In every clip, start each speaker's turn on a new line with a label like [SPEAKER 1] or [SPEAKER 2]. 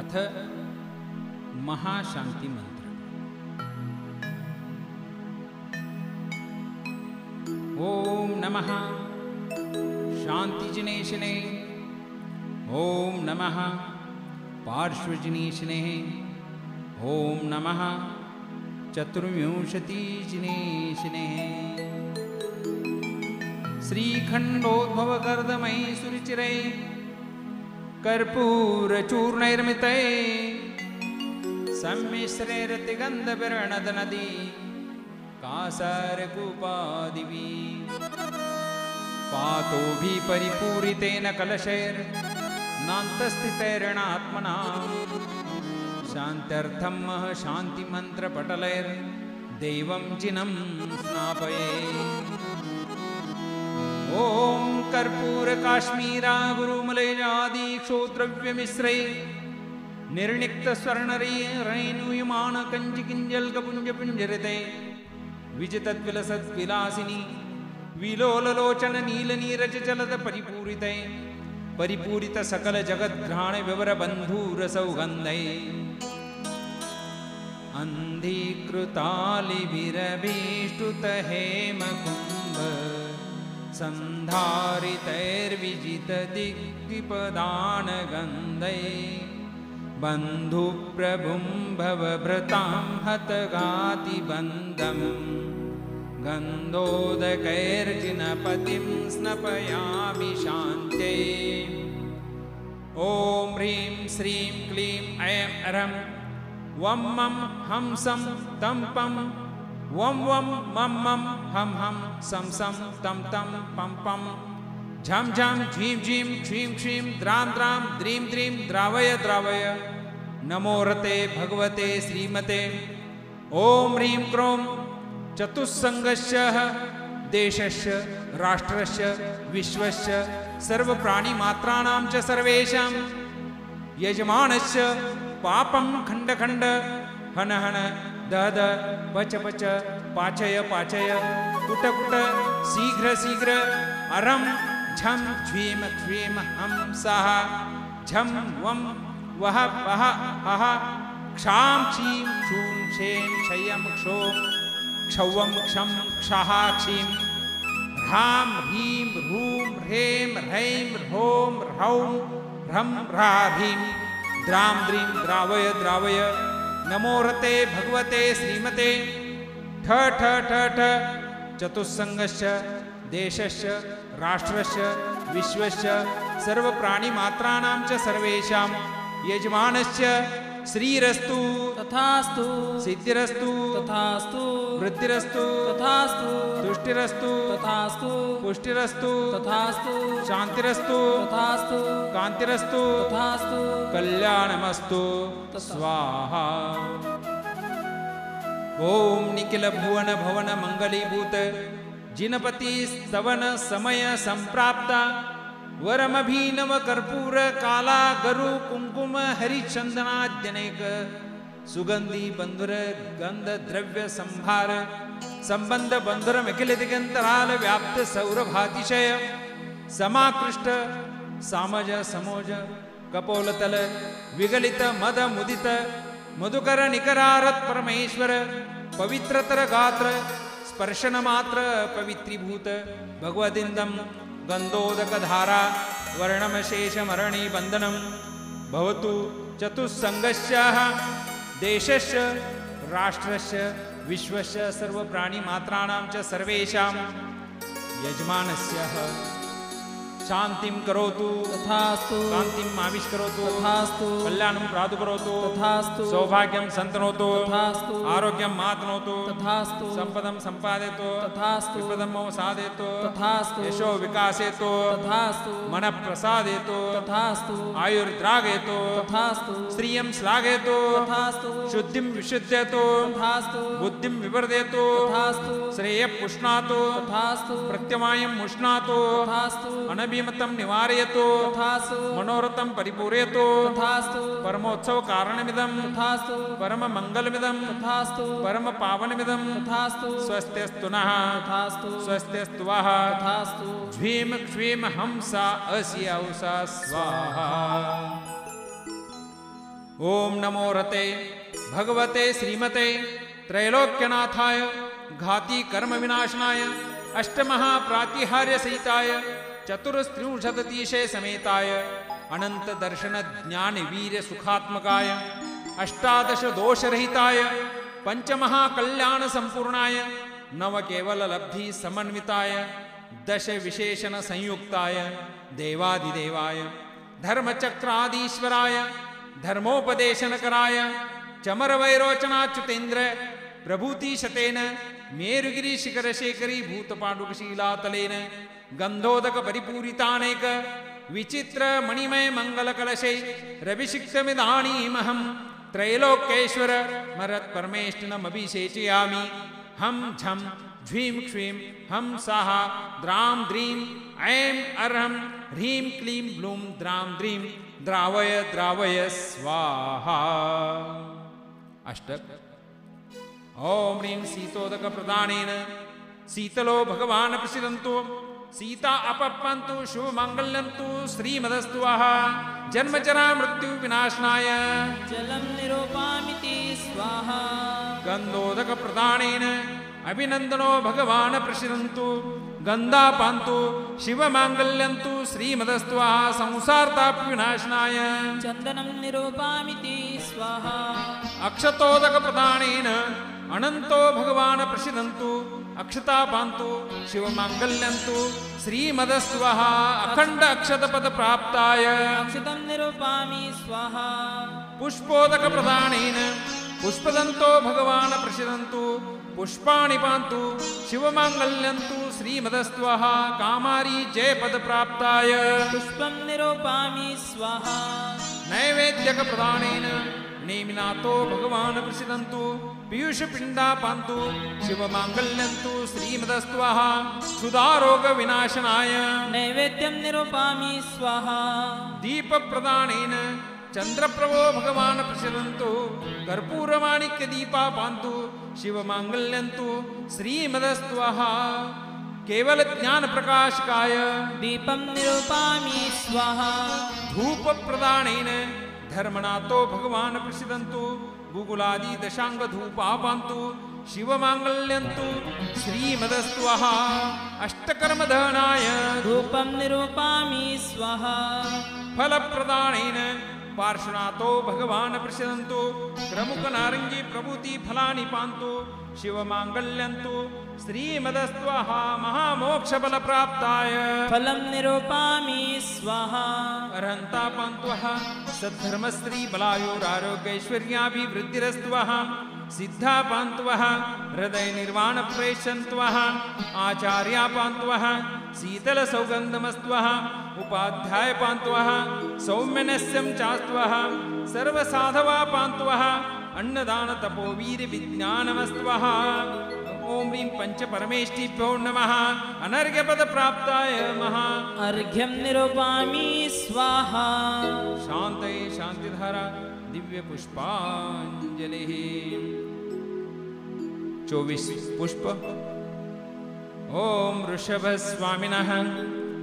[SPEAKER 1] अथ महाशांती मंत्र। ओम नमः शांतिजनेशने, ओम नमः पार्श्वजनेशने, ओम नमः चतुर्विंशतिजनेशने। श्रीखंडोद्भवकर्दमयी सुरुचिरै कर्पूरचूर्णैर्मितै सम्मिश्रैरतिगन्धविरणदनदी कासारकूपादिभिः पातोभिः परिपूरितेन कलशैर्नान्तस्थितैरणात्मना शान्त्यर्थं शान्तिमन्त्रपटलैर्देवं जिनं स्नापये। ओम कर्पूर काश्मीरा गुरुमलेजादि क्षोद्रव्यमिश्रै निर्णिक्त स्वर्णरेणुयमान कंजिकिंजल्कपुंजपुंजरिते विजितद्विलसद्विलासिनी विलोललोचन नीलनीरजचलद परिपूरिते परिपूरित सकल जगद्घ्राण विवर बंधुर सौगंधै अंधीकृतालिभिरभीष्टुत हेमकुंभ संधारितैर्विजितदिग्विपदानगन्धै बन्धुप्रभुं भवभृतां हतगातिबन्धं गन्धोदकैर्जिनपतिं स्नपयामि शान्त्यै। ॐ ह्रीं श्रीं क्लीं ऐं ह्रं वं मं हंसं तं पं वं वं मं मं हं हं सं सं तं तं पं पं झं झं झीं झीं क्षीं क्षीं द्रां द्रां द्रीं द्रीं द्रावय द्रावय। नमो रते भगवते श्रीमते। ॐ ह्रीं क्रों चतुस्सङ्गस्य देशस्य राष्ट्रस्य विश्वस्य सर्वप्राणिमात्राणां च सर्वेषां यजमानस्य पापं खण्ड खण्ड हन हन दद पच पच पाचय पाचय कुट कुट शीघ्र शीघ्र अरं झं झ्वीं क्ष्वीं हं सः झं वं वह वह हः क्षां क्षीं क्षूं क्षें क्षयं क्षों क्षौवं क्षं क्षः क्षीं ह्रां ह्रीं ह्रूं ह्रें ह्रैं ह्रौं ह्रौं ह्रं ह्रां द्रां द्रीं द्रावय द्रावय। नमो रते भगवते श्रीमते। ठ ठ ठ ठ चतुस्सङ्गस्य देशस्य राष्ट्रस्य विश्वस्य सर्वप्राणिमात्राणां च सर्वेषां यजमानस्य श्रीरस्तु
[SPEAKER 2] तथास्तु,
[SPEAKER 1] सिद्धिरस्तु
[SPEAKER 2] तथास्तु,
[SPEAKER 1] वृद्धिरस्तु
[SPEAKER 2] तथास्तु,
[SPEAKER 1] तुष्टिरस्तु
[SPEAKER 2] तथास्तु,
[SPEAKER 1] पुष्टिरस्तु
[SPEAKER 2] तथास्तु,
[SPEAKER 1] शान्तिरस्तु
[SPEAKER 2] तथास्तु,
[SPEAKER 1] कान्तिरस्तु
[SPEAKER 2] तथास्तु,
[SPEAKER 1] कल्याणमस्तु स्वाहा। ओम निखिल भुवन भवन मंगलीभूत जिनपति स्तवन समय संप्राप्त वरमभिनव कर्पूर काला गरु कुंकुम हरिचंदनाद्यनेक सुगंधि बंधुर गंध द्रव्य संभार संबंध बंधुर मिखिल दिगंतराल व्याप्त सौरभातिशय समाकृष्ट सामज समोज कपोलतल विगलित मद मुदित मधुकर निकरारत परमेश्वर पवित्रतर गात्र स्पर्शन मात्र पवित्रीभूत भगवदिंदम गंधोदक धारा वर्णमशेष मरणि बंधनं भवतु चतुस्सङ्गस्य देशस्य राष्ट्रस्य विश्वस्य सर्वप्राणिमात्राणां च सर्वेषां यजमानस्य शांतिं करोतु
[SPEAKER 2] तथास्तु,
[SPEAKER 1] कान्तिम् आविष्करोतु
[SPEAKER 2] तथास्तु,
[SPEAKER 1] कल्याणं प्रादुकरोतु
[SPEAKER 2] तथास्तु,
[SPEAKER 1] सौभाग्यं सन्तनोतु
[SPEAKER 2] तथास्तु,
[SPEAKER 1] आरोग्यं मातनोतु
[SPEAKER 2] तथास्तु,
[SPEAKER 1] सम्पदं सम्पादयतु
[SPEAKER 2] तथास्तु,
[SPEAKER 1] विपदं साधयतु
[SPEAKER 2] तथास्तु,
[SPEAKER 1] यशो विकासयतु
[SPEAKER 2] तथास्तु,
[SPEAKER 1] मनः प्रसादयतु
[SPEAKER 2] तथास्तु,
[SPEAKER 1] आयुर्द्रागयतु
[SPEAKER 2] तथास्तु,
[SPEAKER 1] श्रियं श्लाघयतु
[SPEAKER 2] तथास्तु,
[SPEAKER 1] शुद्धिं विशुद्धयतु
[SPEAKER 2] तथास्तु,
[SPEAKER 1] बुद्धिं विवर्धयतु
[SPEAKER 2] तथास्तु,
[SPEAKER 1] श्रेयः पुष्णातु
[SPEAKER 2] तथास्तु,
[SPEAKER 1] प्रत्यमायं मुष्णातु
[SPEAKER 2] तथास्तु,
[SPEAKER 1] अनभिमतं निवारयतु
[SPEAKER 2] तथास्तु,
[SPEAKER 1] मनोरथं परिपूरयतु
[SPEAKER 2] तथास्तु,
[SPEAKER 1] परमोत्सव कारणमिदं
[SPEAKER 2] तथास्तु,
[SPEAKER 1] परम मंगलमिदं
[SPEAKER 2] तथास्तु,
[SPEAKER 1] परम पावनमिदं
[SPEAKER 2] तथास्तु,
[SPEAKER 1] स्वस्त्यस्तु नः
[SPEAKER 2] तथास्तु,
[SPEAKER 1] स्वस्त्यस्तु वः
[SPEAKER 2] तथास्तु,
[SPEAKER 1] झ्वीं क्ष्वीं हंसा अस्यौसा स्वाहा। ओम नमो रते भगवते श्रीमते त्रैलोक्यनाथाय घाती कर्म विनाशनाय अष्टमहाप्रातिहार्य सहिताय चतुस्त्रिंशदतिशय समेताय अनंत दर्शन ज्ञान वीर सुखात्मकाय अष्टादश दोषरहिताय पंचमहाकल्याण संपूर्णाय नव केवल लब्धि समन्विताय दश विशेषण संयुक्ताय देवादिदेवाय धर्मचक्रादीश्वराय धर्मोपदेशनकराय चमरवैरोचनाच्युतेन्द्र प्रभूतिशतेन मेरुगिरिशिखरशेखरी भूतपाण्डुकशीलातलेन गन्धोदक परिपूरितानेक विचित्र मणिमय मंगलकलशे रविशिक्तमिदानीमहं त्रैलोक्येश्वर मरत्परमेष्टिनमभिषेचयामि हम झम झ्वीं क्ष्वीं हम साहा द्रां द्रीं ऐं अर्हं ह्रीं क्लीं ब्लूं द्रां द्रीं द्रावय द्रावय स्वाहा। अष्टक। ओम ह्रीं शीतोदक प्रदानेन शीतलो भगवान् प्रसीदन्तु सीता अपपन्तु शुभमाङ्गल्यन्तु श्रीमदस्तु वः जन्मजरा मृत्यु विनाशनाय
[SPEAKER 2] जलं निरूपामिति स्वाहा।
[SPEAKER 1] गन्धोदक प्रदानेन अभिनन्दनो भगवान् प्रसीदन्तु गन्धापान्तु शिवमाङ्गल्यन्तु श्रीमदस्तु वः संसारताप विनाशनाय
[SPEAKER 2] चन्दनं निरूपामिति स्वाहा।
[SPEAKER 1] अक्षतोदक प्रदानेन अनंतो भगवान् प्रसीदन्तु अक्षतापान्तु शिवमाङ्गल्यन्तु श्रीमदस्तु वः अखण्ड अक्षतपद प्राप्ताय
[SPEAKER 2] अक्षतं निरूपामि स्वाहा।
[SPEAKER 1] पुष्पोदक प्रदानेन पुष्पदन्तो भगवान् प्रसीदन्तु पुष्पाणि पान्तु शिवमाङ्गल्यन्तु श्रीमदस्तु वः कामारी जयपद प्राप्ताय
[SPEAKER 2] पुष्पं निरूपामि स्वाहा।
[SPEAKER 1] नैवेद्यक प्रदानेन नेमिनाथो भगवान् प्रसीदन्तु पीयूषपिण्डा पान्तु शिवमाङ्गल्यन्तु श्रीमदस्तु वः क्षुधारोग विनाशनाय
[SPEAKER 2] नैवेद्यं निरूपामि स्वाहा।
[SPEAKER 1] दीपप्रदानेन चन्द्रप्रभो भगवान् प्रसीदन्तु कर्पूरमाणिक्यदीपा पान्तु शिवमाङ्गल्यन्तु श्रीमदस्तु वः केवल ज्ञान प्रकाशकाय
[SPEAKER 2] दीपं निरूपामि स्वाहा।
[SPEAKER 1] धूपप्रदानेन धर्मनाथो भगवान् प्रसीदन्तु गुगुलादि दशांग धूपा पान्तु शिवमाङ्गल्यन्तु श्रीमदस्तु वः अष्टकर्मदहनाय
[SPEAKER 2] धूपं निरूपामि स्वाहा।
[SPEAKER 1] फलप्रदानेन पार्श्वनाथो भगवान् प्रसीदन्तु क्रमुक नारंगी प्रभूति फलानि पान्तु शिवमाङ्गल्यन्तु श्रीमदस्तु वः महामोक्षफल प्राप्ताय
[SPEAKER 2] फलं निरूपामि स्वाहा।
[SPEAKER 1] अर्हन्ता पान्तु वः सद्धर्मश्री बलायुरारोग्यैश्वर्याभिवृद्धिरस्तु वः सिद्धा पान्तु वः हृदय निर्वाण प्रेषन्तु वः आचार्या पान्तु वः शीतल सौगन्धमस्तु वः उपाध्याय पान्तु वः सौम्यनस्यं चास्तु वः सर्वसाधवा पान्तु वः अन्नदान तपोवीर विज्ञानमस्तु वः। ओम ह्रीं पंच परमेष्टिभ्यो नमः अनर्घ्यपद प्राप्ताय महा
[SPEAKER 2] अर्घ्यं निरूपामि स्वाहा।
[SPEAKER 1] शांतये शांतिधारा दिव्य पुष्पांजलिः। 24 पुष्प। ओम ऋषभ स्वामिनः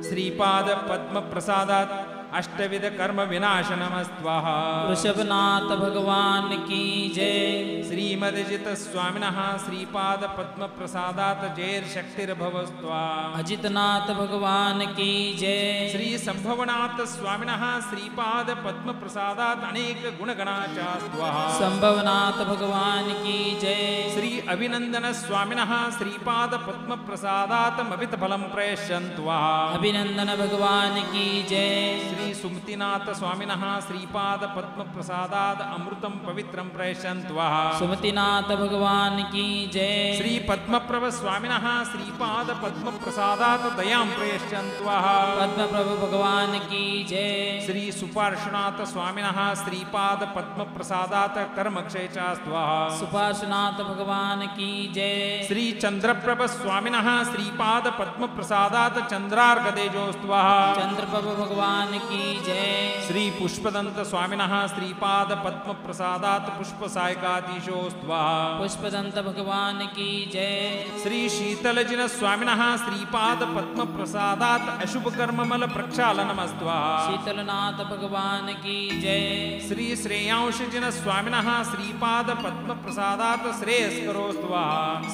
[SPEAKER 1] श्रीपाद पद्म प्रसादात् अष्टविध कर्म विनाशनमस्त्वः।
[SPEAKER 2] ऋषभनाथ भगवान की जय।
[SPEAKER 1] श्रीमदजित स्वामिनः श्रीपाद पद्म प्रसादात् जैर शक्तिर्भवस्त्वा।
[SPEAKER 2] अजितनाथ भगवान की जय।
[SPEAKER 1] श्री संभवनाथ स्वामिनः श्रीपाद पद्म प्रसादात् अनेक गुणगणाचास्त्वा।
[SPEAKER 2] संभवनाथ भगवान की जय।
[SPEAKER 1] श्री अभिनंदन स्वामिनः श्रीपाद पद्म प्रसादात् अमित फलं प्रयच्छन्त्वा।
[SPEAKER 2] अभिनंदन भगवान की जय।
[SPEAKER 1] श्री सुमतिनाथ स्वामिनः श्रीपाद पद्म प्रसादात् अमृतं पवित्रं प्रयच्छन्त्वा।
[SPEAKER 2] सुमतिनाथ भगवान की जय।
[SPEAKER 1] श्री पद्मप्रभ स्वामिनः श्रीपाद पद्म प्रसादात् दयां प्रयच्छन्त्वा।
[SPEAKER 2] पद्मप्रभु भगवान की जय।
[SPEAKER 1] श्री सुपार्श्वनाथ स्वामिनः श्रीपाद पद्म प्रसादात् कर्मक्षय चास्त्वा।
[SPEAKER 2] सुपार्श्वनाथ भगवान की जय।
[SPEAKER 1] श्री चंद्रप्रभ स्वामिनः श्रीपाद पद्म प्रसादात् चंद्रार्घतेजोस्त्वा।
[SPEAKER 2] चंद्रप्रभु भगवान की जय
[SPEAKER 1] श्री पुष्पदंत स्वामिनः श्रीपाद पद्म प्रसादात् पुष्प सायकाधीशोस्त्वा
[SPEAKER 2] पुष्पदंत भगवान की जय
[SPEAKER 1] श्री शीतलजिन स्वामिनः श्रीपाद पद्म प्रसादात् अशुभ कर्ममल प्रक्षालनमस्त्वा
[SPEAKER 2] शीतलनाथ भगवान की जय
[SPEAKER 1] श्री श्रेयांशजिन स्वामिनः श्रीपाद पद्म प्रसादात् श्रेयस्करोस्त्वा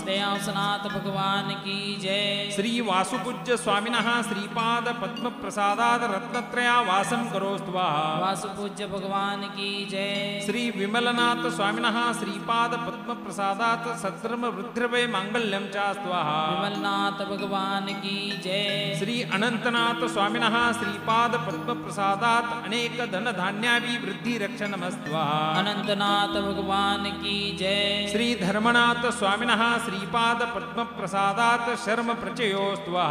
[SPEAKER 2] श्रेयांसनाथ भगवान की जय
[SPEAKER 1] श्री वासुपूज्य स्वामिनः श्रीपाद पद्म प्रसादात् रत्नत्रया वासं करोस्त्वा
[SPEAKER 2] वासुपूज्य भगवान की जय
[SPEAKER 1] श्री विमलनाथ स्वामिनः श्रीपाद पद्म प्रसादात् सद्धर्म वृद्धिर्वै मांगल्यं चास्त्वा
[SPEAKER 2] विमलनाथ भगवान की जय
[SPEAKER 1] श्री अनंतनाथ स्वामिनः श्रीपाद पद्म प्रसादात् अनेक धन धान्याभिवृद्धि रक्षणमस्त्वा
[SPEAKER 2] अनंतनाथ भगवान की जय
[SPEAKER 1] श्री धर्मनाथ स्वामिनः श्रीपाद पद्म प्रसादात् शर्म प्रचयोस्त्वा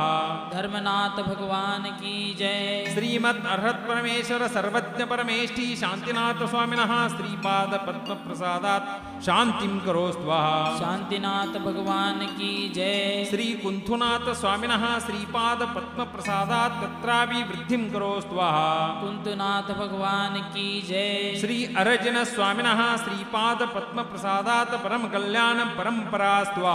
[SPEAKER 2] धर्मनाथ भगवान की जय
[SPEAKER 1] श्रीमद् अर्हत परमेश्वर सर्वज्ञ परमेष्टि शांतिनाथ स्वामिनः श्रीपाद पद्म प्रसादात् शांतिं करोस्त्वा
[SPEAKER 2] शांतिनाथ भगवान की जय
[SPEAKER 1] श्री कुंथुनाथ स्वामिनः श्रीपाद पद्म प्रसादात् तत्राभिवृद्धिं करोस्त्वा
[SPEAKER 2] कुंतुनाथ भगवान की जय
[SPEAKER 1] श्री अरजन स्वामिनः श्रीपाद पद्म प्रसादात् परम कल्याण परंपरास्त्वा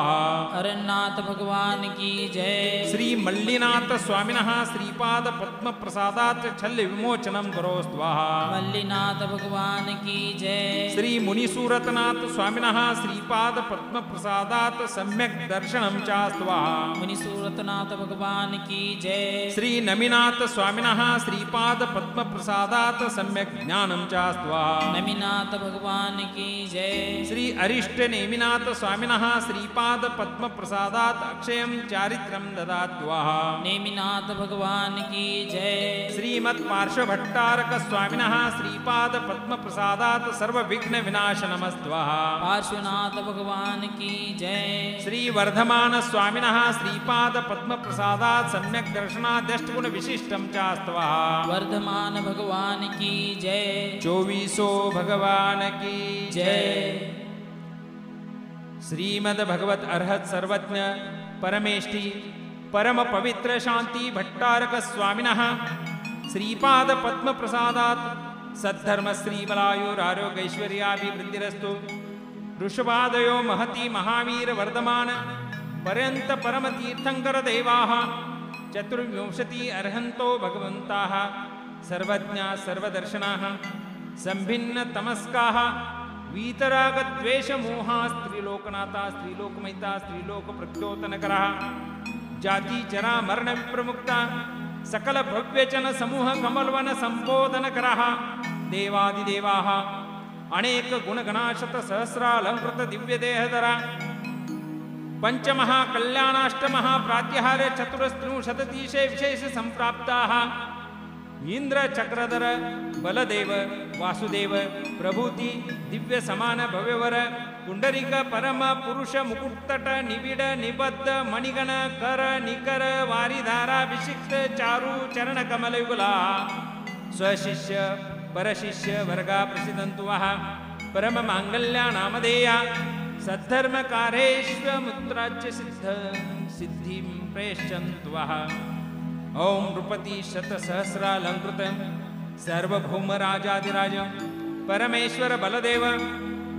[SPEAKER 2] अरण्यनाथ भगवान की जय
[SPEAKER 1] श्री मल्लिनाथ स्वामिनः श्रीपाद पद्म प्रसादात् छल्य विमोचनं करोस्त्वा
[SPEAKER 2] मल्लिनाथ भगवान की जय
[SPEAKER 1] श्री मुनिसूरतनाथ स्वामिनः श्रीपाद पद्म प्रसादात् सम्यक दर्शनं चास्त्वा
[SPEAKER 2] मुनिसूरतनाथ भगवान की जय
[SPEAKER 1] श्री नमिनाथ स्वामिनः श्रीपाद पद्म प्रसादात् सम्यक ज्ञानं चास्त्वा
[SPEAKER 2] नमिनाथ भगवान की जय
[SPEAKER 1] श्री अरिष्ट नेमिनाथ स्वामिनः श्रीपाद पद्म प्रसादात् अक्षयं चारित्रं ददात्वा
[SPEAKER 2] नेमिनाथ भगवान की जय
[SPEAKER 1] श्रीमत् पार्श्वभट्टारक स्वामिनः श्रीपाद पद्म प्रसादात् सर्व विघ्न विनाशनमस्त्वा
[SPEAKER 2] पार्श्वनाथ भगवान की जय
[SPEAKER 1] श्री वर्धमान स्वामिनः श्रीपाद पद्म प्रसादात् सम्यक दर्शनाद्यष्टगुण विशिष्टं चास्त्वा
[SPEAKER 2] वर्धमान भगवान की जय
[SPEAKER 1] 24 भगवान की
[SPEAKER 2] जय
[SPEAKER 1] श्रीमद् भगवत अर्हत सर्वज्ञ परमेष्टि परम पवित्र शांति भट्टारक स्वामिनः श्रीपाद पद्म प्रसादात् सद्धर्म श्री बलायुरारोग्यैश्वर्याभिवृद्धिरस्तु ऋषभादयो महती महावीर वर्धमान पर्यंत परम तीर्थंकर देवाः चतुर्विंशति अर्हन्तो भगवन्ताः सर्वज्ञा सर्वदर्शनाः संभिन्न तमस्काः वीतरागद्वेष मोहा स्त्रीलोकनाथा स्त्रीलोकमहिता स्त्रीलोक प्रद्योतनकरः जाति जरा मरण विप्रमुक्ता सकल भव्यजन समूह कमलवन संबोधनकरः देवादिदेवाः अनेक गुणगणाशत सहस्रालंकृत दिव्य देहधरा पंचमहा कल्याणाष्टमहा प्रात्याहार चतुरस्त्रिंशततीशे विशेष संप्राप्ताः इंद्र चक्रधर बलदेव वासुदेव प्रभूति दिव्य समान भव्यवर पुंडरीक परम पुरुष मुकुटतट निबिड निबद्ध मणिगण कर निकर वारिधारा विशिक्त चारु चरण कमलयुगला स्वशिष्य परशिष्य वर्गा प्रसिद्धन्तु वः परम मांगल्या नामधेया सद्धर्म कारेश्व मुद्राच्य सिद्धिं प्रेष्यन्तु वः ओम नृपति शत सहस्रालंकृत सार्वभौम राजाधिराज परमेश्वर बलदेव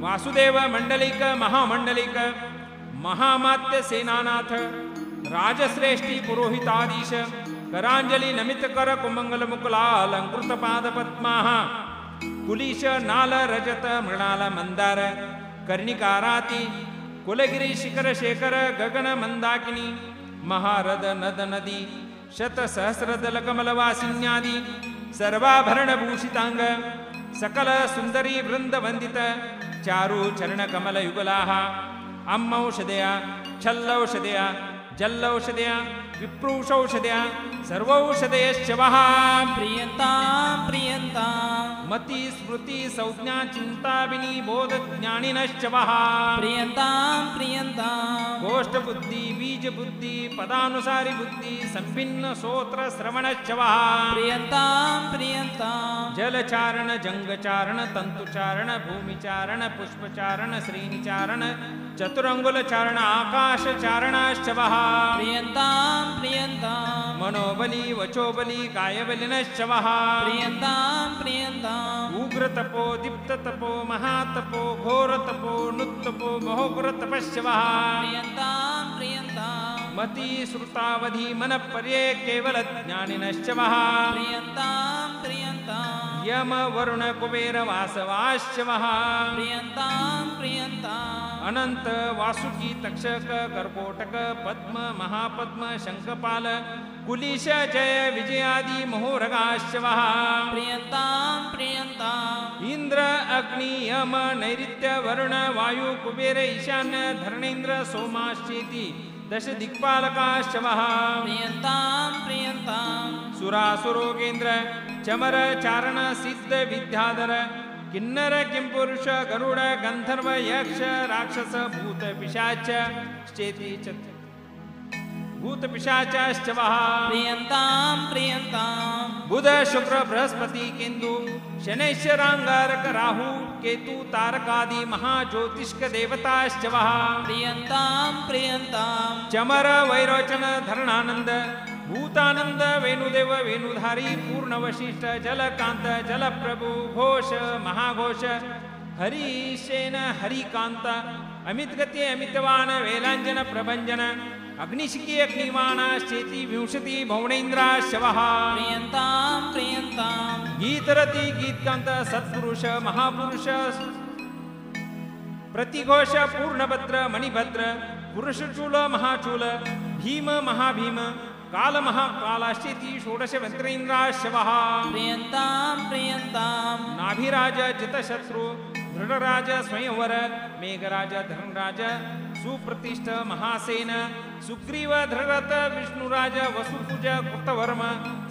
[SPEAKER 1] वासुदेव मंडलिक महामंडलिक महामात्य सेनानाथ राजश्रेष्ठी पुरोहिताधीश करांजलि नमित कर कुमंगल मुकुलालंकृत पाद पद्माः कुलीश नाल रजत मृणाल मंदार कर्णिकाराति कुलगिरी शिखर शेखर गगन मंदाकिनी महारद नद नदी शत सहस्रदल कमलवासिन्यादि सर्वाभरण भूषितांग सकल सुंदरी वृंद वंदित चारु चरण कमल युगलाः अम्मौषधया छल्लौषधया जल्लौषधया विप्रूषौषधया सर्वौषधयश्च वः
[SPEAKER 2] प्रियंतां प्रियंतां
[SPEAKER 1] मति स्मृति संज्ञा चिंता विनिबोध ज्ञानिनश्च वः
[SPEAKER 2] प्रियन्तां
[SPEAKER 1] गोष्ठ बुद्धि बीज बुद्धि पदानुसारी बुद्धि संभिन्न सोत्र श्रवणश्च वः
[SPEAKER 2] प्रियन्तां
[SPEAKER 1] जलचारण जंगचारण तंतुचारण भूमिचारण पुष्पचारण श्रेणीचारण चतुरंगुलचारण आकाशचारणाश्च वः
[SPEAKER 2] प्रियन्तां
[SPEAKER 1] मनोबली वचोबली कायबलिनश्च वः
[SPEAKER 2] प्रियन्तां
[SPEAKER 1] उग्रतपो दीप्ततपो महातपो घोरतपो नुत्तपो महोग्रतपश्च वः
[SPEAKER 2] प्रियन्तां
[SPEAKER 1] मति श्रुतावधि मनपर्ये केवल ज्ञानिनश्च वः
[SPEAKER 2] प्रियन्तां
[SPEAKER 1] यम वरुण कुबेर वासवाश्च वः
[SPEAKER 2] प्रियन्तां
[SPEAKER 1] अनंत वासुकी तक्षक कर्कोटक पद्म महापद्म शंखपाल कुलिश जय विजयादि महोरगाश्च वः
[SPEAKER 2] प्रियन्तां
[SPEAKER 1] इंद्र अग्नि यम नैऋत्य वरुण वायु कुबेर ईशान्य धरणेन्द्र सोमाश्चेति दश दिक्पालकाश्च वः
[SPEAKER 2] प्रियन्तां
[SPEAKER 1] सुरासुरोगेन्द्र चमर चारण सिद्ध विद्याधर किन्नर किंपुरुष गरुड़ गंधर्व यक्ष राक्षस भूत पिशाच चेति भूत पिशाचाश्च वः
[SPEAKER 2] प्रियन्तां
[SPEAKER 1] बुध शुक्र बृहस्पति केंदु शनैश्चरांगारक राहु केतु तारकादि महाज्योतिष्क देवताश्च वः
[SPEAKER 2] प्रियन्तां
[SPEAKER 1] चमर वैरोचन धरणानंद भूतानंद वेणुदेव वेणुधारी पूर्ण वशिष्ठ जलकांत जलप्रभु घोष महाघोष हरिशेन हरिकांत अमितगति अमितवान वेलांजन प्रभंजन अग्निशिकी अग्निवाणाश्चेति विंशति भवनेन्द्राश्च वः
[SPEAKER 2] प्रियन्तां
[SPEAKER 1] गीतरति गीतकांत सत्पुरुष महापुरुष प्रतिघोष पूर्णभद्र मणिभद्र पुरुषचूल महाचूल भीम महाभीम काल महाकालाश्चेति षोडश मंत्रेन्द्राश्च वः
[SPEAKER 2] प्रियन्तां
[SPEAKER 1] नाभिराज जितशत्रु दृढ़राज स्वयंवर मेघराज धर्मराज सुप्रतिष्ठ महासेन सुग्रीव धृरथ विष्णुराज वसुपूज कृतवर्म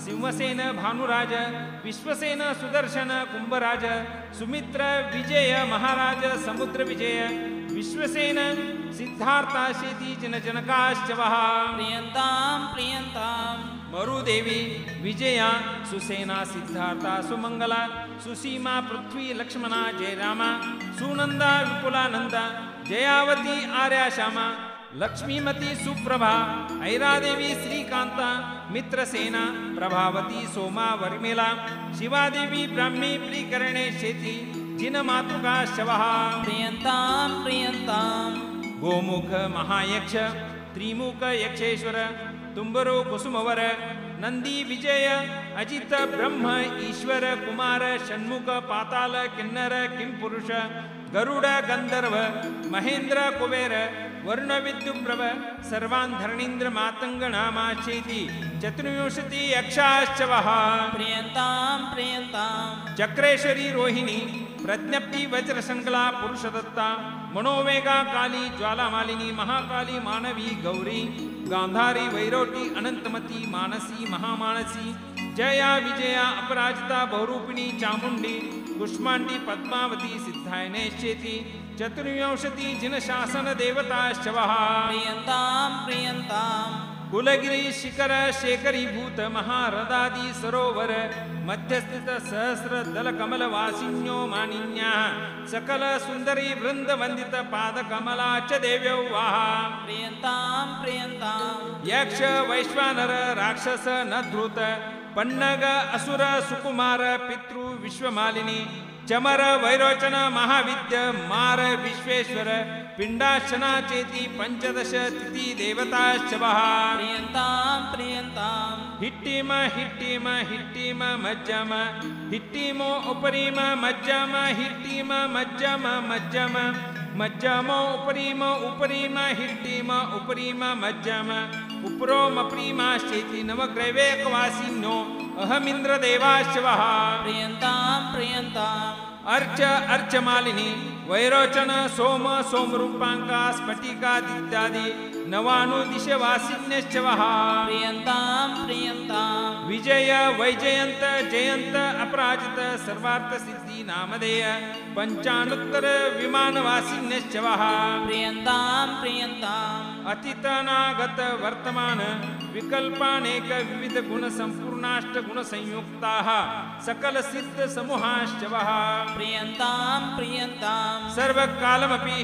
[SPEAKER 1] सिंहसेन भानुराज विश्वसेन सुदर्शन कुंभराज सुमित्र विजय महाराज समुद्र विजय विश्वसेन सिद्धार्थाशेति जनजनकाश्च वः
[SPEAKER 2] प्रियन्तां
[SPEAKER 1] मरुदेवी विजया सुसेना सिद्धार्था सुमंगला सुसीमा पृथ्वी लक्ष्मणा जयरामा सुनंदा विपुलानंदा जयावती आर्याश्यामा लक्ष्मीमती सुप्रभा ऐरादेवी श्रीकांता मित्रसेना प्रभावती सोमा वर्मिला शिवादेवी ब्राह्मी प्रिकरणे शेती जिनमातृकाश्च वः
[SPEAKER 2] प्रियन्तां
[SPEAKER 1] गोमुख महायक्ष त्रिमुख यक्षेश्वर तुम्बरो कुसुमवर नंदी विजय अजित ब्रह्म ईश्वर कुमार षण्मुख पाताल किन्नर किंपुरुष गरुड़ गंधर्व महेंद्र कुबेर वरुण विद्युप्रभ सर्वान् धरणीन्द्र मातंग नामाचेति चतुर्विंशति यक्षाश्च वः
[SPEAKER 2] प्रियन्तां
[SPEAKER 1] चक्रेश्वरी रोहिणी प्रज्ञप्ति वज्रशंकला पुरुषदत्ता मनोवेगा काली ज्वालामालिनी महाकाली मानवी गौरी गांधारी वैरोटी अनंतमती मानसी महामानसी जया विजया अपराजिता बहुरूपिणी चामुंडी कुष्मांडी पद्मावती सिद्धायनेश्चेति चतुर्विंशति जिनशासन देवताश्च वः
[SPEAKER 2] प्रियन्तां
[SPEAKER 1] कुलगिरी शिखर शेखरीभूत महारदादि सरोवर मध्यस्थित सहस्र दल कमल वासिन्यो मानिन्याः सकल सुंदरी वृंद वंदित पाद कमला च देव्यौ वाः
[SPEAKER 2] प्रियन्तां
[SPEAKER 1] यक्ष वैश्वानर राक्षस नधृत पन्नग असुर सुकुमार पितृ विश्वमालिनी चमर वैरोचन महाविद्य मार विश्वेश्वर पिंडाशना चेति पंचदश तिथि देवताश्च वः
[SPEAKER 2] प्रियन्तां
[SPEAKER 1] हिट्टिम हिट्टिम हिट्टिम मज्जम हिट्टिमो उपरिम मज्जम हिट्टिम मज्जम मज्जम मज्जमो उपरिम उपरिम हिट्टिम उपरिम मज्जम उपरोमप्रीमाश्चेति नवग्रैवेकवासिन्यो अहमिन्द्रदेवाश्च वः
[SPEAKER 2] प्रियन्तां
[SPEAKER 1] अर्च अर्चमालिनी वैरोचन सोम सोमरूपांका स्फटिकादित्यादि नवानुदिशवासिन्यश्च वः
[SPEAKER 2] प्रियन्तां प्रियन्तां
[SPEAKER 1] विजय वैजयंत जयंत अपराजित सर्वार्थ सिद्धि नामधेय पंचानुत्तर विमानवासिन्यश्च वः
[SPEAKER 2] प्रियन्तां प्रियन्ताम्
[SPEAKER 1] अतीतनागत वर्तमान विकल्पानेक विविध गुण संपूर्णाष्ट गुण संयुक्ताः सकल सिद्ध समूहाश्च वः
[SPEAKER 2] प्रियन्तां प्रियन्तां
[SPEAKER 1] सर्वकालमपि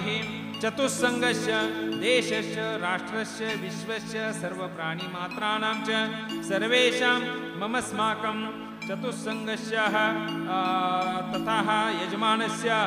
[SPEAKER 1] चतुस्संगस्य देशस्य राष्ट्रस्य विश्वस्य सर्वप्राणिमात्राणां च सर्वेषां ममस्माकं चतुस्संगस्य तथा यजमानस्य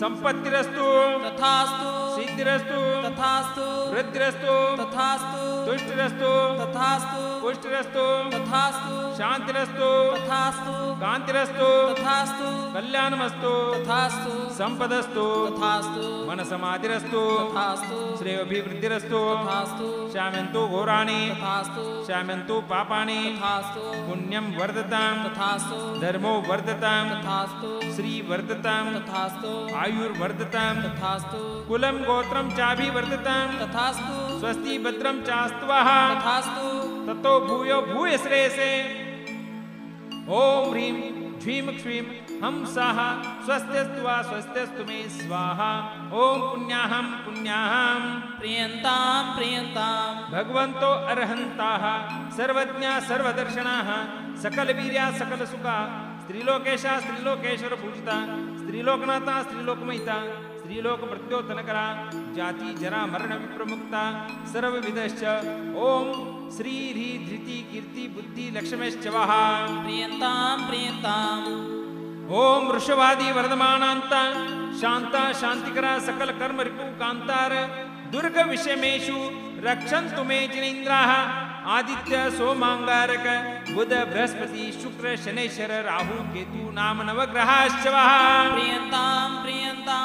[SPEAKER 1] संपत्तिरस्तु
[SPEAKER 2] तथास्तु
[SPEAKER 1] सिद्धिरस्तु
[SPEAKER 2] तथास्तु
[SPEAKER 1] वृद्धिरस्तु
[SPEAKER 2] तथास्तु
[SPEAKER 1] तुष्टिरस्तु
[SPEAKER 2] तथास्तु
[SPEAKER 1] पुष्टिरस्तु
[SPEAKER 2] तथास्तु
[SPEAKER 1] शांतिरस्तु
[SPEAKER 2] तथास्तु
[SPEAKER 1] कांतिरस्तु
[SPEAKER 2] तथास्तु
[SPEAKER 1] कल्याणमस्तु
[SPEAKER 2] तथास्तु
[SPEAKER 1] संपदस्तु
[SPEAKER 2] तथास्तु
[SPEAKER 1] मनसमाधिरस्तु
[SPEAKER 2] तथास्तु
[SPEAKER 1] श्रेयोभिवृद्धिरस्तु
[SPEAKER 2] तथास्तु
[SPEAKER 1] शाम्यन्तु घोराणि
[SPEAKER 2] तथास्तु
[SPEAKER 1] शाम्यन्तु पापानि
[SPEAKER 2] तथास्तु
[SPEAKER 1] पुण्यं वर्धतां
[SPEAKER 2] तथास्तु
[SPEAKER 1] धर्मो वर्धतां
[SPEAKER 2] तथास्तु
[SPEAKER 1] श्री वर्धतां
[SPEAKER 2] तथास्तु
[SPEAKER 1] आयुर्वर्धतां
[SPEAKER 2] तथास्तु
[SPEAKER 1] कुलं गोत्रं चाभिवर्धतां
[SPEAKER 2] तथास्तु
[SPEAKER 1] स्वस्ति भद्रं चास्त्वः
[SPEAKER 2] तथास्तु
[SPEAKER 1] ततो भूयो भूय श्रेयसे ओम ह्रीं ह्रीं क्ष्वीं हंसः स्वस्त्यस्त्वा स्वस्त्यस्तु मे स्वाहा ओम पुण्याहं पुण्याहं
[SPEAKER 2] प्रियन्तां प्रियन्तां
[SPEAKER 1] भगवन्तो अरहन्ताः सर्वज्ञा सर्वदर्शनाः सकलवीर्या सकलसुखा स्त्रीलोकेशा स्त्रीलोकेश्वर पूजिता स्त्रीलोकनाथा स्त्रीलोकमयिता स्त्रीलोक प्रत्योत्तनकरा जाति जरा मरण विप्रमुक्ता सर्वविधश्च ओम श्री ह्री धृति कीर्ति बुद्धि लक्ष्मेश्च वः
[SPEAKER 2] प्रियन्तां प्रियन्तां
[SPEAKER 1] ओम वृषभादि वर्धमानान्ता शांता शांतिकरा सकल कर्म रिपु कांतार दुर्ग विषमेषु रक्षन्तु मे जिनेन्द्राः आदित्य सोमांगारक बुध बृहस्पति शुक्र शनैश्वर राहु केतु नाम नवग्रहाश्च वः
[SPEAKER 2] प्रियन्तां प्रियन्तां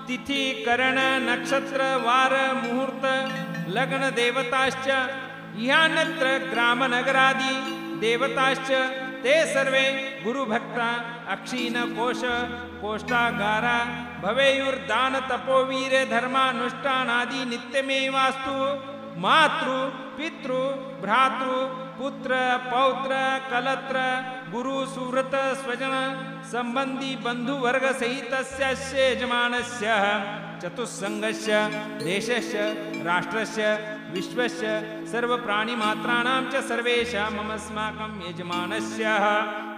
[SPEAKER 1] तिथि करण नक्षत्र वार मुहूर्त लग्न देवताश्च इहान्यत्र ग्राम नगरादि देवताश्च ते सर्वे गुरुभक्ता अक्षीण कोश कोष्ठागारा भवेयुर्दान तपोवीर धर्मानुष्ठानादि नित्यमेवास्तु मातृ पितृ भ्रातृ पुत्र पौत्र कलत्र गुरु सुहृत स्वजन संबंधी बंधु वर्ग सहितस्य यजमानस्य चतुस्संगस्य देशस्य राष्ट्रस्य विश्वस्य सर्वप्राणिमात्राणां च सर्वेषां ममस्माकं यजमानस्य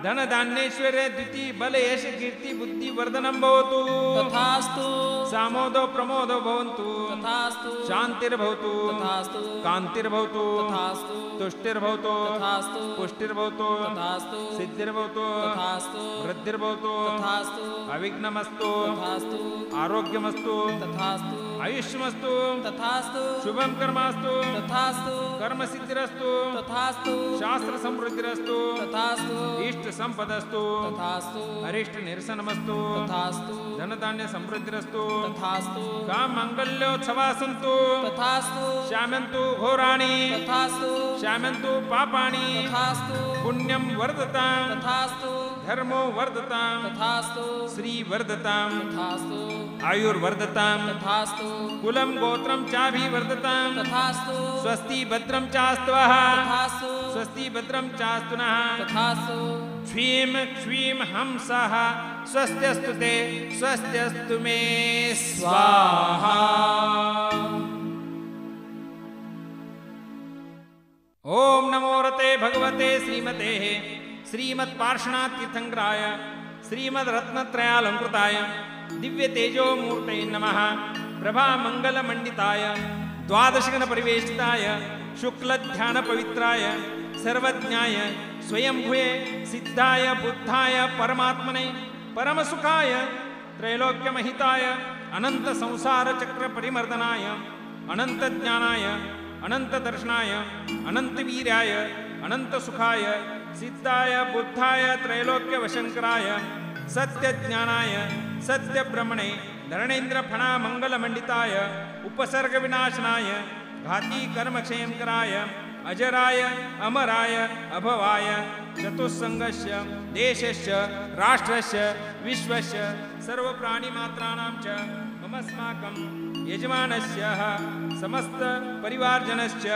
[SPEAKER 1] धनधान्यैश्वर्य द्विति बल यश कीर्ति बुद्धि वर्धनं भवतु
[SPEAKER 2] तथास्तु
[SPEAKER 1] सामोदो प्रमोदो भवन्तु
[SPEAKER 2] तथास्तु
[SPEAKER 1] शान्तिर्भवतु
[SPEAKER 2] तथास्तु
[SPEAKER 1] कान्तिर्भवतु
[SPEAKER 2] तथास्तु
[SPEAKER 1] तुष्टिर्भवतु
[SPEAKER 2] तथास्तु
[SPEAKER 1] पुष्टिर्भवतु
[SPEAKER 2] तथास्तु
[SPEAKER 1] सिद्धिर्भवतु
[SPEAKER 2] तथास्तु
[SPEAKER 1] वृद्धिर्भवतु
[SPEAKER 2] तथास्तु
[SPEAKER 1] अविघ्नमस्तु
[SPEAKER 2] तथास्तु
[SPEAKER 1] आरोग्यमस्तु
[SPEAKER 2] तथास्तु
[SPEAKER 1] आयुष्यमस्तु
[SPEAKER 2] तथास्तु
[SPEAKER 1] शुभं कर्मास्तु
[SPEAKER 2] तथास्तु
[SPEAKER 1] कर्मसिद्धिरस्तु
[SPEAKER 2] तथास्तु
[SPEAKER 1] शास्त्र समृद्धिरस्तु
[SPEAKER 2] तथास्तु
[SPEAKER 1] इष्ट संपदस्तु
[SPEAKER 2] तथास्तु
[SPEAKER 1] अरिष्ट निरसनमस्तु
[SPEAKER 2] तथास्तु
[SPEAKER 1] धनधान्य समृद्धिरस्तु
[SPEAKER 2] तथास्तु
[SPEAKER 1] काम मंगल्योत्सवा सन्तु
[SPEAKER 2] तथास्तु
[SPEAKER 1] श्यामन्तु घोराणि
[SPEAKER 2] तथास्तु
[SPEAKER 1] श्यामन्तु पापाणि
[SPEAKER 2] तथास्तु
[SPEAKER 1] पुण्यं वर्धतां
[SPEAKER 2] तथास्तु
[SPEAKER 1] धर्मो वर्धतां
[SPEAKER 2] तथास्तु
[SPEAKER 1] श्री वर्धतां
[SPEAKER 2] तथास्तु
[SPEAKER 1] आयुर्वर्धतां
[SPEAKER 2] तथास्तु
[SPEAKER 1] कुलं गोत्रं चाभिवर्धतां
[SPEAKER 2] तथास्तु
[SPEAKER 1] स्वस्ति भद्रं चास्त्वः
[SPEAKER 2] तथास्तु
[SPEAKER 1] स्वस्ति भद्रं चास्तु नः
[SPEAKER 2] तथास्तु
[SPEAKER 1] क्ष्वीं क्ष्वीं हंसः स्वस्त्यस्तु ते स्वस्त्यस्तु मे स्वाहा ओम नमो रते भगवते श्रीमते श्रीमत्पार्षणातीर्थंकराय श्रीमद्रत्नत्रयालंकृताय दिव्य तेजो मूर्ते नमः प्रभा मंगल मंडिताय द्वादशगण परिवेशिताय शुक्ल ध्यान पवित्राय सर्वज्ञाय स्वयंभुये सिद्धाय बुद्धाय परमात्मने परमसुखाय त्रैलोक्यमहिताय अनंत संसार चक्र परिमर्दनाय अनंत ज्ञानाय अनंत दर्शनाय अनंत वीर्याय अनंत सुखाय सिद्धाय बुद्धाय त्रैलोक्य वशंकराय सत्य ज्ञानाय सत्य ब्रह्मणे धरणेन्द्र फणा मंगल मंडिताय उपसर्ग विनाशनाय घाती कर्म क्षेमकराय अजराय अमराय अभवाय चतुस्सङ्गस्य देशस्य राष्ट्रस्य विश्वस्य सर्वप्राणिमात्राणां च ममस्माकं यजमानस्य समस्त परिवारजनस्य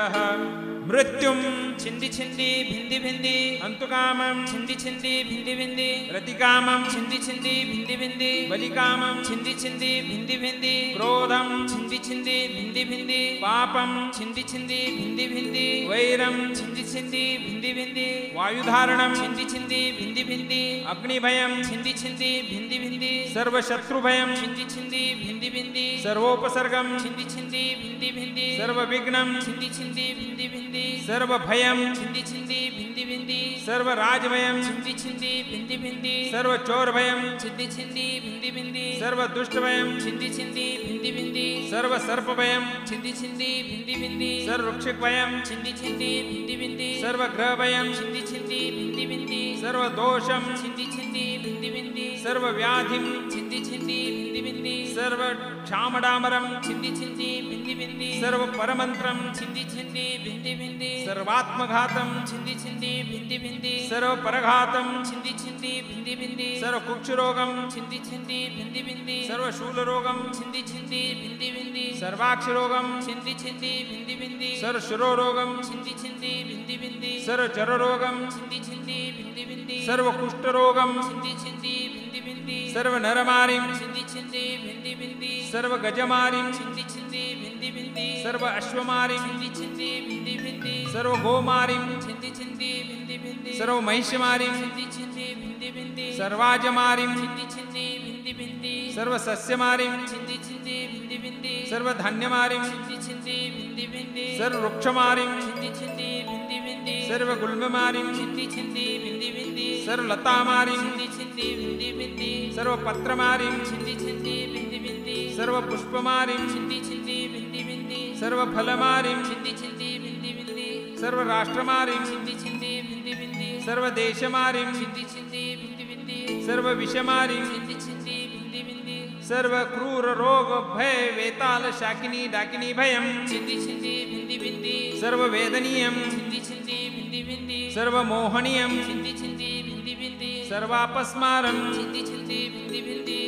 [SPEAKER 1] मृत्युं
[SPEAKER 2] छिंदी छिंदी भिंदी भिंदी
[SPEAKER 1] अंतुकामं
[SPEAKER 2] छिंदी छिंदी भिंदी भिंदी
[SPEAKER 1] रतिकामं
[SPEAKER 2] छिंदी छिंदी भिंदी भिंदी
[SPEAKER 1] बलिकामं
[SPEAKER 2] छिंदी छिंदी भिंदी भिंदी
[SPEAKER 1] क्रोधं
[SPEAKER 2] छिंदी छिंदी भिंदी भिंदी
[SPEAKER 1] पापं
[SPEAKER 2] छिंदी छिंदी भिंदी भिंदी
[SPEAKER 1] वैरं
[SPEAKER 2] छिंदी छिंदी भिंदी भिंदी
[SPEAKER 1] वायुधारणं
[SPEAKER 2] छिंदी छिंदी भिंदी भिंदी
[SPEAKER 1] अग्निभयं
[SPEAKER 2] छिंदी छिंदी भिंदी भिंदी
[SPEAKER 1] सर्वशत्रुभयं
[SPEAKER 2] छिंदी छिंदी भिंदी भिंदी
[SPEAKER 1] सर्वोपसर्गं
[SPEAKER 2] छिंदी छिंदी भिंदी भिंदी
[SPEAKER 1] सर्वविघ्नं
[SPEAKER 2] छिंदी छिंदी भिंदी भिंदी
[SPEAKER 1] सर्वभयं
[SPEAKER 2] छिंदी छिंदी भिंदी भिंदी
[SPEAKER 1] सर्वराजभयं
[SPEAKER 2] छिंदी छिंदी भिंदी भिंदी
[SPEAKER 1] सर्वचोरभयं
[SPEAKER 2] छिंदी छिंदी भिंदी भिंदी
[SPEAKER 1] सर्वदुष्टभयं
[SPEAKER 2] छिंदी छिंदी भिंदी भिंदी
[SPEAKER 1] सर्वसर्पभयं
[SPEAKER 2] छिंदी छिंदी भिंदी भिंदी
[SPEAKER 1] सर्ववृक्षभयं
[SPEAKER 2] छिंदी छिंदी भिंदी भिंदी
[SPEAKER 1] सर्वग्रहभयं
[SPEAKER 2] छिंदी छिंदी भिंदी भिंदी
[SPEAKER 1] सर्वदोषं
[SPEAKER 2] छिंदी छिंदी भिंदी भिंदी
[SPEAKER 1] सर्वव्याधिं
[SPEAKER 2] छिंदी छिंदी भिंदी भिंदी
[SPEAKER 1] सर्वक्षामडामरं
[SPEAKER 2] छिंदी छिंदी भिंदी भिंदी
[SPEAKER 1] सर्वपरमन्त्रं
[SPEAKER 2] छिंदी छिंदी भिंदी भिंदी
[SPEAKER 1] सर्वात्मघातं
[SPEAKER 2] छिंदी छिंदी भिंदी भिंदी
[SPEAKER 1] सर्वपरघातं
[SPEAKER 2] छिंदी छिंदी भिंदी भिंदी
[SPEAKER 1] सर्वकुक्षरोगं
[SPEAKER 2] छिंदी छिंदी भिंदी भिंदी
[SPEAKER 1] सर्वशूलरोगं
[SPEAKER 2] छिंदी छिंदी भिंदी भिंदी
[SPEAKER 1] सर्वाक्षरोगं
[SPEAKER 2] छिंदी छिंदी भिंदी भिंदी
[SPEAKER 1] सर्वशिरोरोगं
[SPEAKER 2] छिंदी छिंदी भिंदी भिंदी
[SPEAKER 1] सर्वचररोगं
[SPEAKER 2] छिंदी छिंदी भिंदी भिंदी
[SPEAKER 1] सर्वकुष्ठरोगं
[SPEAKER 2] छिंदी छिंदी भिंदी भिंदी
[SPEAKER 1] सर्वनरमारिं
[SPEAKER 2] छिंदी छिंदी भिंदी भिंदी
[SPEAKER 1] सर्वगजमारिं
[SPEAKER 2] छिंदी छिंदी भिंदी भिंदी
[SPEAKER 1] सर्व अश्वमारिं
[SPEAKER 2] छिंदी छिंदी भिंदी भिंदी
[SPEAKER 1] सर्वगोमारिं
[SPEAKER 2] छिंदी छिंदी भिंदी भिंदी
[SPEAKER 1] सर्वमहिषमारिं
[SPEAKER 2] छिंदी छिंदी भिंदी भिंदी
[SPEAKER 1] सर्वाजमारिं
[SPEAKER 2] छिंदी छिंदी भिंदी भिंदी
[SPEAKER 1] सर्वसस्यमारिं
[SPEAKER 2] छिंदी छिंदी भिंदी भिंदी
[SPEAKER 1] सर्वधान्यमारिं
[SPEAKER 2] छिंदी छिंदी भिंदी भिंदी
[SPEAKER 1] सर्ववृक्षमारिं
[SPEAKER 2] छिंदी छिंदी भिंदी भिंदी
[SPEAKER 1] सर्वगुल्ममारिं
[SPEAKER 2] छिंदी छिंदी भिंदी भिंदी
[SPEAKER 1] सर्वलतामारिं
[SPEAKER 2] छिंदी छिंदी भिंदी भिंदी
[SPEAKER 1] सर्वपत्रमारिं
[SPEAKER 2] छिंदी छिंदी भिंदी भिंदी
[SPEAKER 1] सर्वपुष्पमारिं
[SPEAKER 2] छिंदी छिंदी भिंदी भिंदी
[SPEAKER 1] सर्वफलमारिं
[SPEAKER 2] छिंदी छिंदी भिंदी भिंदी
[SPEAKER 1] सर्वराष्ट्रमारिं
[SPEAKER 2] छिंदी छिंदी भिंदी भिंदी
[SPEAKER 1] सर्वदेशमारिं
[SPEAKER 2] छिंदी छिंदी भिंदी भिंदी
[SPEAKER 1] सर्वविषमारिं
[SPEAKER 2] छिंदी छिंदी भिंदी भिंदी
[SPEAKER 1] सर्वक्रूररोगभयवेतालशाकिनी डाकिनी भयं
[SPEAKER 2] छिंदी छिंदी भिंदी भिंदी
[SPEAKER 1] सर्ववेदनीयं
[SPEAKER 2] छिंदी छिंदी भिंदी भिंदी
[SPEAKER 1] सर्वमोहनीयं
[SPEAKER 2] छिंदी छिंदी भिंदी भिंदी
[SPEAKER 1] सर्वापस्मारं
[SPEAKER 2] छिंदी छिंदी भिंदी भिंदी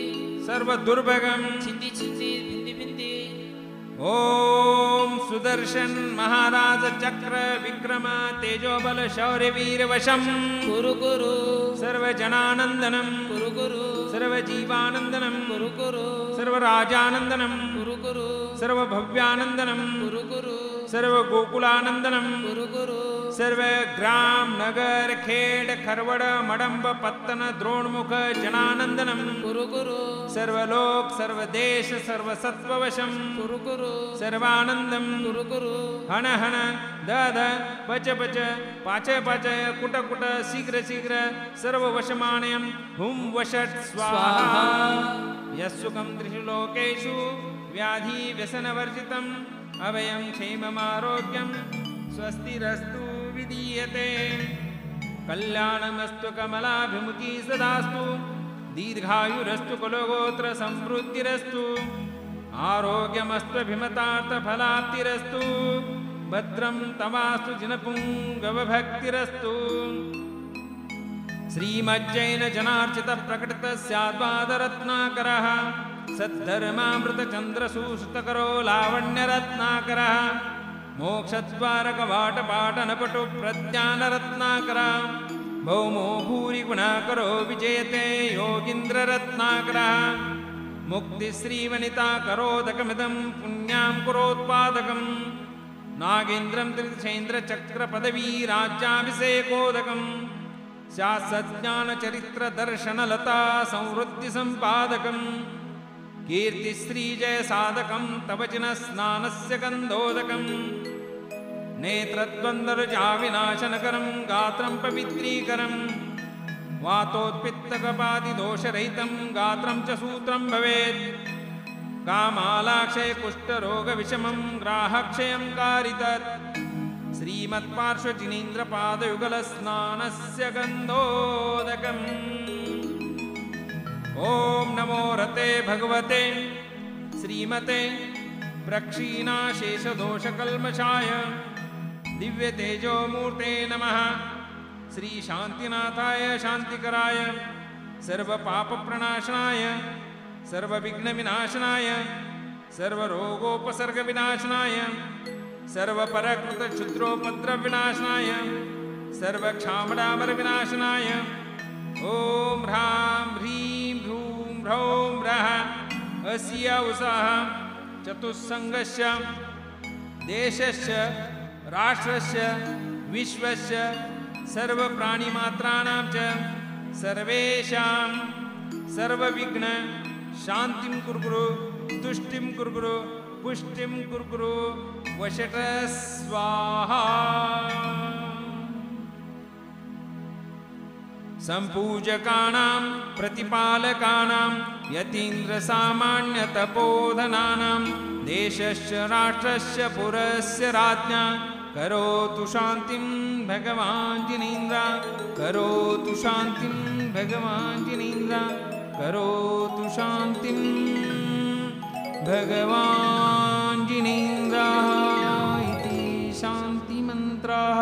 [SPEAKER 1] सर्वदुर्भगं
[SPEAKER 2] छिंदी छिंदी भिंदी भिंदी
[SPEAKER 1] ओम सुदर्शन महाराज चक्र विक्रम तेजोबल शौर्य वीर वशम
[SPEAKER 2] गुरु गुरु
[SPEAKER 1] सर्वजनानंदनम
[SPEAKER 2] गुरु गुरु
[SPEAKER 1] सर्वजीवानंदनम
[SPEAKER 2] गुरु गुरु
[SPEAKER 1] सर्वराजानंदनम
[SPEAKER 2] गुरु गुरु
[SPEAKER 1] सर्वभव्यानंदनम
[SPEAKER 2] गुरु गुरु
[SPEAKER 1] सर्वगोकुलानंदनम
[SPEAKER 2] गुरु गुरु
[SPEAKER 1] सर्वग्राम नगर खेड खरवड मडंब पत्तन द्रोणमुख जनानंदनम
[SPEAKER 2] गुरु गुरु
[SPEAKER 1] सर्वलोक सर्वदेश सर्वसत्ववशम
[SPEAKER 2] गुरु गुरु
[SPEAKER 1] सर्वानंदम
[SPEAKER 2] गुरु गुरु
[SPEAKER 1] हन हन दद पच पच पाच पाच कुट कुट शीघ्र शीघ्र सर्ववशमानयं हुं वषट् स्वाहा यस्सुखं त्रिषु लोकेषु व्याधि व्यसनवर्जितम् अभयं क्षेममारोग्यं स्वस्तिरस्तु विधीयते कल्याणमस्तु कमलाभिमुखी सदास्तु दीर्घायुरस्तु कुलगोत्र समृद्धिरस्तु आरोग्यमस्त्वभिमतार्थफलाप्तिरस्तु भद्रं तमास्तु जिनपुङ्गवभक्तिरस्तु श्रीमज्जैनजनार्चितप्रकटितस्याद्वादरत्नाकरः सद्धर्मामृतचन्द्रसूषितकरो लावण्यरत्नाकरः मोक्षद्वारकवाटपाटनपटु प्रज्ञानरत्नाकरः भौमो भूरिगुणाकरो विजयते योगीन्द्ररत्नाकरः मुक्तिश्रीवनिताकरोदकमिदं पुण्यां कुरोत्पादकम् नागेन्द्रं त्रिदशेन्द्रचक्रपदवी राज्याभिषेकोदकम् शासज्ञानचरित्रदर्शनलता संवृत्तिसम्पादकम् कीर्तिश्रीजयसाधकं तव चिनस्नानस्य गन्धोदकम् नेत्रद्वन्द्वरजाविनाशनकरं गात्रं पवित्रीकरम् वातोत्पित्तकपादिदोषरहितं गात्रं च सूत्रं भवेत् कामालाक्षय कुष्ठरोगविषमं ग्राहक्षयं कारितत् श्रीमत्पार्श्वजिनीन्द्रपादयुगलस्नानस्य गन्धोदकम् ॐ नमो रते भगवते श्रीमते प्रक्षीणाशेषदोषकल्मषाय दिव्यतेजोमूर्ते नमः। श्री शान्तिनाथाय शान्तिकराय सर्वपापप्रणाशनाय सर्वविघ्नविनाशनाय सर्वरोगोपसर्गविनाशनाय सर्वपरकृतक्षुद्रोपद्रवविनाशनाय सर्वक्षामडामरविनाशनाय ॐ ह्रां ह्रीं भ्रूं ह्रौं ह्रः अस्य उषः चतुस्सङ्गस्य देशस्य राष्ट्रस्य विश्वस्य सर्वप्राणिमात्राणां च सर्वेषां सर्वविघ्न शान्तिं कुर्कुरु तुष्टिं कुर्कुरु पुष्टिं कुर्कुरु वषट स्वाहा। सम्पूजकानां प्रतिपालकानां यतीन्द्रसामान्यतपोधनानां देशस्य राष्ट्रस्य पुरस्य राज्ञा करोतु शान्तिं भगवान् जिनेन्द्र करोतु शान्तिं भगवान् जिनेन्द्र करोतु शान्तिं भगवान् जिनेन्द्र इति शान्तिमन्त्रः।